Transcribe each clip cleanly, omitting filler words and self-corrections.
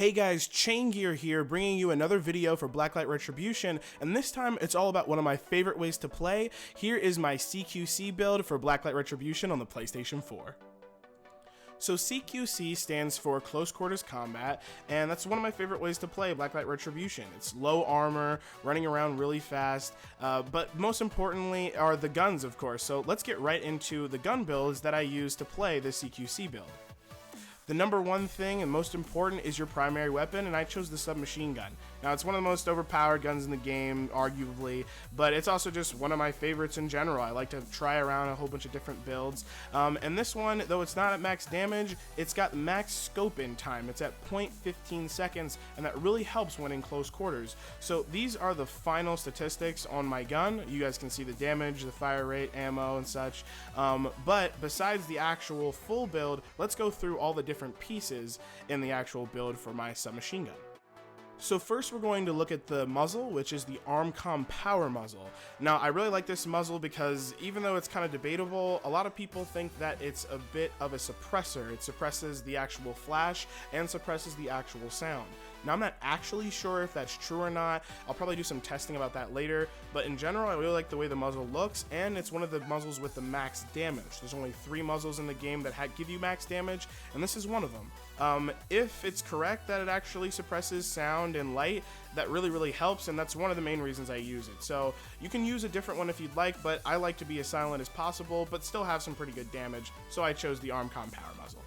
Hey guys, Chaingear here, bringing you another video for Blacklight Retribution, and this time it's all about one of my favorite ways to play. Here is my CQC build for Blacklight Retribution on the PlayStation 4. So CQC stands for Close Quarters Combat, and that's one of my favorite ways to play Blacklight Retribution. It's low armor, running around really fast, but most importantly are the guns, of course. So let's get right into the gun builds that I use to play the CQC build. The number one thing and most important is your primary weapon, and I chose the submachine gun. Now, it's one of the most overpowered guns in the game, arguably, but it's also just one of my favorites in general. I like to try around a whole bunch of different builds, and this one, though it's not at max damage, it's got max scope in time. It's at 0.15 seconds, and that really helps when in close quarters. So these are the final statistics on my gun. You guys can see the damage, the fire rate, ammo, and such, but besides the actual full build, let's go through all the different pieces in the actual build for my submachine gun. So first we're going to look at the muzzle, which is the ArmCom power muzzle. Now, I really like this muzzle because even though it's kind of debatable, a lot of people think that it's a bit of a suppressor. It suppresses the actual flash and suppresses the actual sound. Now, I'm not actually sure if that's true or not. I'll probably do some testing about that later, but in general, I really like the way the muzzle looks, and it's one of the muzzles with the max damage. There's only 3 muzzles in the game that give you max damage, and this is one of them. If it's correct that it actually suppresses sound and light, that really helps, and that's one of the main reasons I use it. So you can use a different one if you'd like, but I like to be as silent as possible, but still have some pretty good damage, so I chose the ArmCom power muzzle.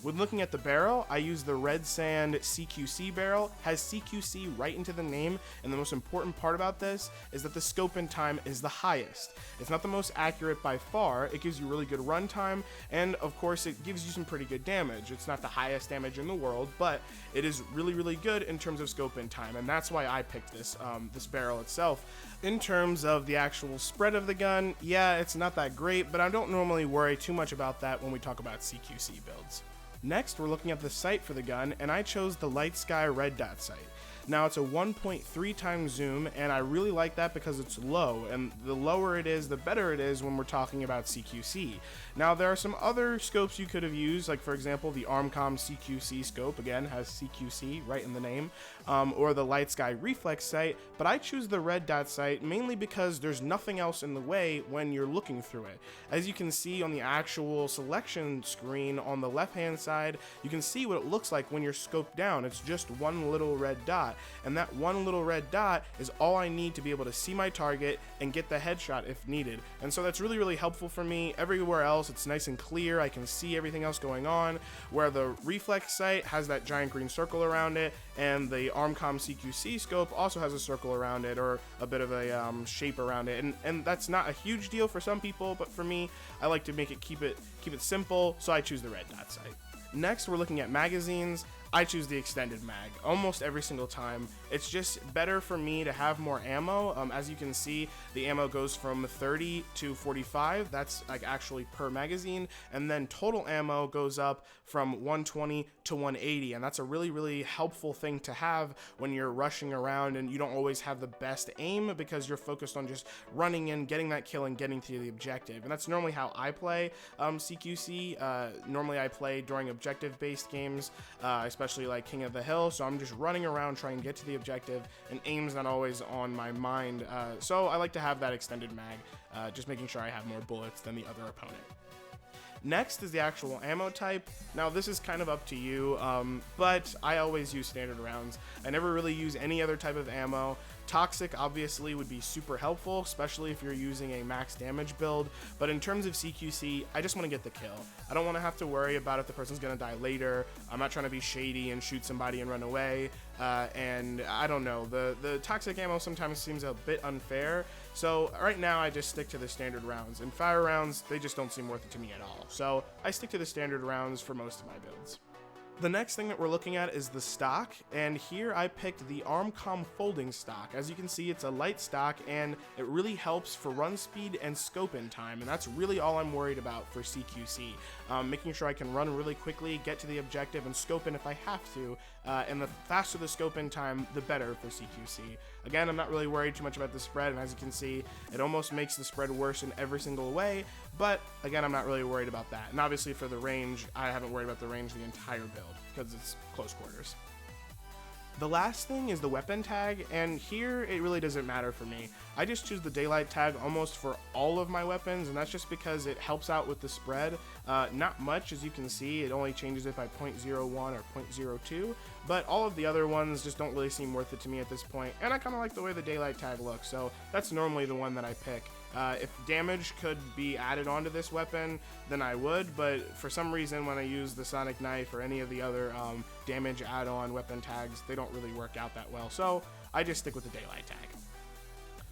When looking at the barrel, I use the Redsand CQC barrel. Has CQC right into the name, and the most important part about this is that the scope in time is the highest. It's not the most accurate by far. It gives you really good run time, and of course it gives you some pretty good damage. It's not the highest damage in the world, but it is really good in terms of scope in time, and that's why I picked this this barrel itself. In terms of the actual spread of the gun, yeah, it's not that great, but I don't normally worry too much about that when we talk about CQC builds. Next, we're looking at the sight for the gun, and I chose the Lightsky red dot sight. Now, it's a 1.3 times zoom, and I really like that because it's low, and the lower it is, the better it is when we're talking about CQC. Now, there are some other scopes you could have used, like for example, the ArmCom CQC scope, again, has CQC right in the name, or the Lightsky reflex sight, but I choose the red dot sight mainly because there's nothing else in the way when you're looking through it. As you can see on the actual selection screen on the left-hand side, you can see what it looks like when you're scoped down. It's just one little red dot. And that one little red dot is all I need to be able to see my target and get the headshot if needed. And so that's really helpful for me. Everywhere else, it's nice and clear. I can see everything else going on, where the reflex sight has that giant green circle around it, and the ArmCom CQC scope also has a circle around it, or a bit of a shape around it. And that's not a huge deal for some people, but for me, I like to keep it simple, so I choose the red dot sight. Next, we're looking at magazines. I choose the extended mag almost every single time. It's just better for me to have more ammo. As you can see, the ammo goes from 30 to 45. That's like actually per magazine, and then total ammo goes up from 120 to 180, and that's a really helpful thing to have when you're rushing around and you don't always have the best aim because you're focused on just running in, getting that kill, and getting to the objective. And that's normally how I play CQC. Normally I play during objective-based games, especially like King of the Hill, so I'm just running around trying to get to the objective, and aim's not always on my mind, so I like to have that extended mag, just making sure I have more bullets than the other opponent. Next is the actual ammo type. Now, this is kind of up to you, but I always use standard rounds. I never really use any other type of ammo. Toxic obviously would be super helpful, especially if you're using a max damage build, but in terms of CQC, I just want to get the kill. I don't want to have to worry about if the person's going to die later. I'm not trying to be shady and shoot somebody and run away, and I don't know, the toxic ammo sometimes seems a bit unfair, so right now I just stick to the standard rounds, and fire rounds, they just don't seem worth it to me at all, so I stick to the standard rounds for most of my builds. The next thing that we're looking at is the stock, and here I picked the ArmCom folding stock. As you can see, it's a light stock, and it really helps for run speed and scope in time, and that's really all I'm worried about for CQC. Making sure I can run really quickly, get to the objective, and scope in if I have to, and the faster the scope in time, the better for CQC. Again, I'm not really worried too much about the spread, and as you can see, it almost makes the spread worse in every single way, but again, I'm not really worried about that. And obviously for the range, I haven't worried about the range the entire build because it's close quarters. The last thing is the weapon tag, and here it really doesn't matter for me. I just choose the daylight tag almost for all of my weapons, and that's just because it helps out with the spread. Not much, as you can see, it only changes it by 0.01 or 0.02, but all of the other ones just don't really seem worth it to me at this point, and I kind of like the way the daylight tag looks, so that's normally the one that I pick. If damage could be added onto this weapon, then I would, but for some reason when I use the sonic knife or any of the other damage add-on weapon tags, they don't really work out that well, so I just stick with the daylight tag.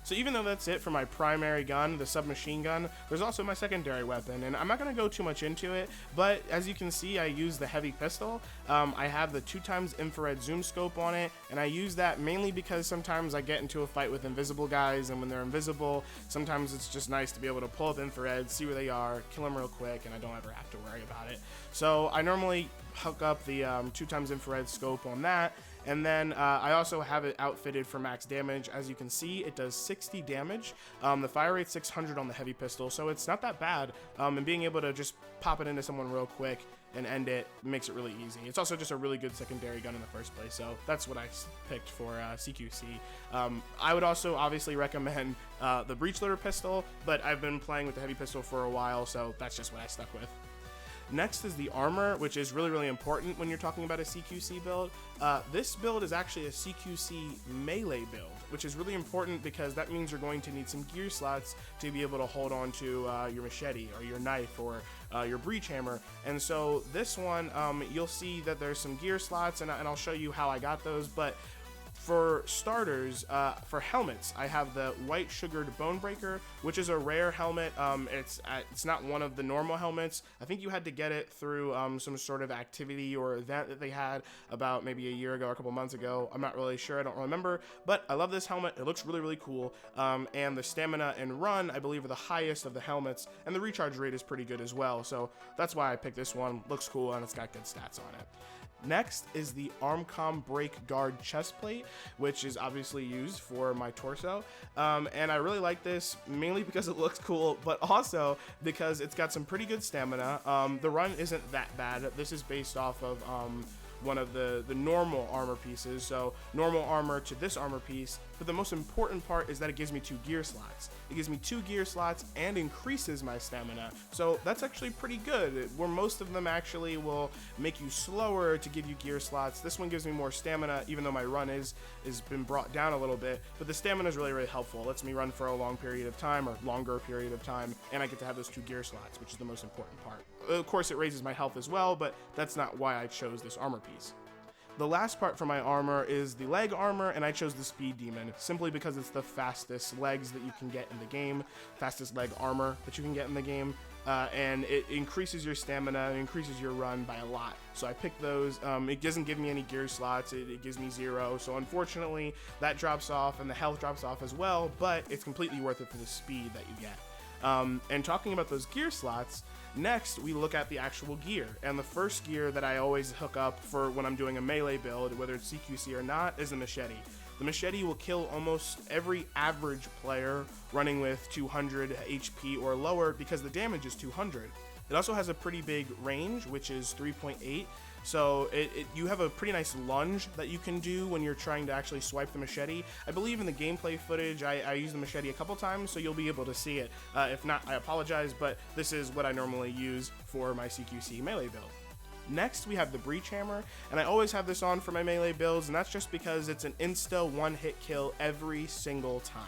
So even though that's it for my primary gun, the submachine gun, there's also my secondary weapon, and I'm not going to go too much into it, but as you can see, I use the heavy pistol. I have the 2x infrared zoom scope on it, and I use that mainly because sometimes I get into a fight with invisible guys, and when they're invisible, sometimes it's just nice to be able to pull up infrared, see where they are, kill them real quick, and I don't ever have to worry about it. So I normally hook up the 2x infrared scope on that. And then I also have it outfitted for max damage. As you can see, it does 60 damage. The fire rate's 600 on the heavy pistol, so it's not that bad. And being able to just pop it into someone real quick and end it makes it really easy. It's also just a really good secondary gun in the first place, so that's what I picked for CQC. I would also obviously recommend the breech loader pistol, but I've been playing with the heavy pistol for a while, so that's just what I stuck with. Next is the armor, which is really, really important when you're talking about a CQC build. This build is actually a CQC melee build, which is really important because that means you're going to need some gear slots to be able to hold on to your machete or your knife or your breach hammer. And so this one, you'll see that there's some gear slots, and I'll show you how I got those, but for starters, for helmets, I have the White Sugared Bonebreaker, which is a rare helmet. It's not one of the normal helmets. I think you had to get it through some sort of activity or event that they had about maybe a year ago or a couple months ago. I'm not really sure. I don't remember. But I love this helmet. It looks really, really cool. And the stamina and run, I believe, are the highest of the helmets. And the recharge rate is pretty good as well. So that's why I picked this one. Looks cool, and it's got good stats on it. Next is the ArmCom Break Guard chest plate, which is obviously used for my torso, and I really like this mainly because it looks cool, but also because it's got some pretty good stamina. The run isn't that bad. This is based off of one of the normal armor pieces, so normal armor to this armor piece, but the most important part is that it gives me 2 gear slots. It gives me 2 gear slots and increases my stamina, so that's actually pretty good. Where most of them actually will make you slower to give you gear slots, this one gives me more stamina, even though my run is been brought down a little bit, but the stamina is really, really helpful. It lets me run for a long period of time, or longer period of time, and I get to have those 2 gear slots, which is the most important part. Of course, it raises my health as well, but that's not why I chose this armor piece. The last part for my armor is the leg armor, and I chose the Speed Demon simply because it's the fastest legs that you can get in the game, fastest leg armor that you can get in the game, and it increases your stamina, it increases your run by a lot. So I picked those. It doesn't give me any gear slots, it gives me 0, so unfortunately that drops off and the health drops off as well, but it's completely worth it for the speed that you get. And talking about those gear slots, next we look at the actual gear, and the first gear that I always hook up for when I'm doing a melee build, whether it's CQC or not, is the machete. The machete will kill almost every average player running with 200 HP or lower because the damage is 200. It also has a pretty big range, which is 3.8. So you have a pretty nice lunge that you can do when you're trying to actually swipe the machete. I believe in the gameplay footage, I use the machete a couple times, so you'll be able to see it. If not, I apologize, but this is what I normally use for my CQC melee build. Next, we have the Breach Hammer, and I always have this on for my melee builds, and that's just because it's an insta one-hit kill every single time.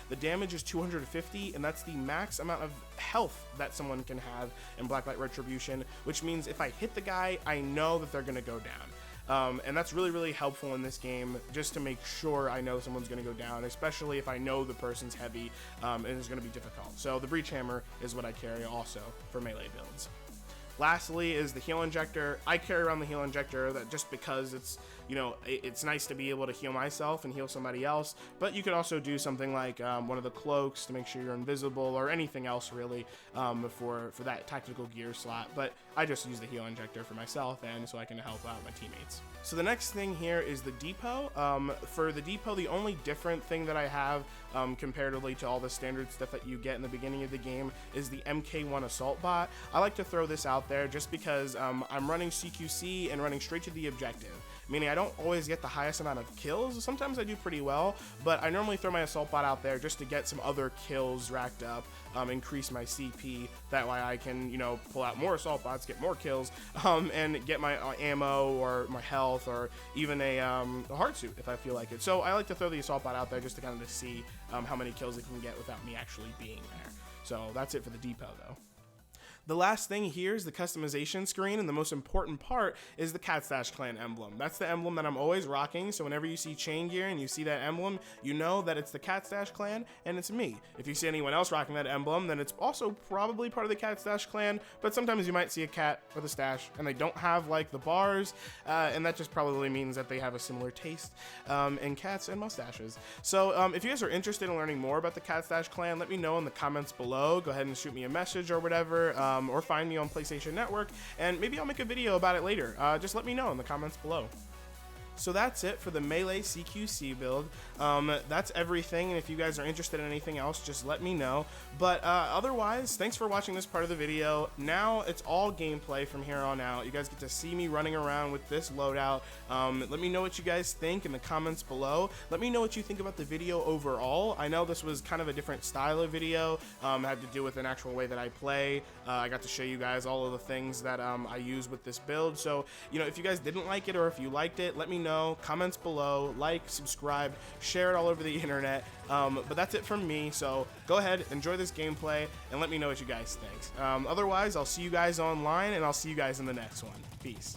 The damage is 250, and that's the max amount of health that someone can have in Blacklight Retribution, which means if I hit the guy, I know that they're going to go down. And that's really, really helpful in this game, just to make sure I know someone's going to go down, especially if I know the person's heavy and it's going to be difficult. So the Breach Hammer is what I carry also for melee builds. Lastly is the heal injector. I carry around the heal injector just because it's, you know, it's nice to be able to heal myself and heal somebody else, but you could also do something like one of the cloaks to make sure you're invisible, or anything else really for that tactical gear slot. But I just use the heal injector for myself and so I can help out my teammates. So the next thing here is the depot. For the depot, the only different thing that I have comparatively to all the standard stuff that you get in the beginning of the game is the MK1 assault bot. I like to throw this out there just because I'm running CQC and running straight to the objective, meaning I don't always get the highest amount of kills. Sometimes I do pretty well, but I normally throw my assault bot out there just to get some other kills racked up, increase my CP. That way I can, you know, pull out more assault bots, get more kills, and get my ammo or my health or even a hard suit if I feel like it. So I like to throw the assault bot out there just to kind of see how many kills it can get without me actually being there. So that's it for the depot though. The last thing here is the customization screen, and the most important part is the Catstash Clan emblem. That's the emblem that I'm always rocking, so whenever you see Chaingear and you see that emblem, you know that it's the Catstash Clan, and it's me. If you see anyone else rocking that emblem, then it's also probably part of the Catstash Clan, but sometimes you might see a cat with a stash, and they don't have, like, the bars, and that just probably means that they have a similar taste in cats and mustaches. So if you guys are interested in learning more about the Catstash Clan, let me know in the comments below. Go ahead and shoot me a message or whatever, or find me on PlayStation Network, and maybe I'll make a video about it later. Just let me know in the comments below. So that's it for the Melee CQC build. That's everything, and if you guys are interested in anything else, just let me know. But otherwise, thanks for watching this part of the video. Now it's all gameplay from here on out. You guys get to see me running around with this loadout. Let me know what you guys think in the comments below. Let me know what you think about the video overall. I know this was kind of a different style of video. Had to do with an actual way that I play. I got to show you guys all of the things that I use with this build. So, you know, if you guys didn't like it or if you liked it, let me know. Comments below, like, subscribe, share it all over the internet. But that's it from me, so go ahead, enjoy this gameplay, and let me know what you guys think. Otherwise, I'll see you guys online, and I'll see you guys in the next one. Peace.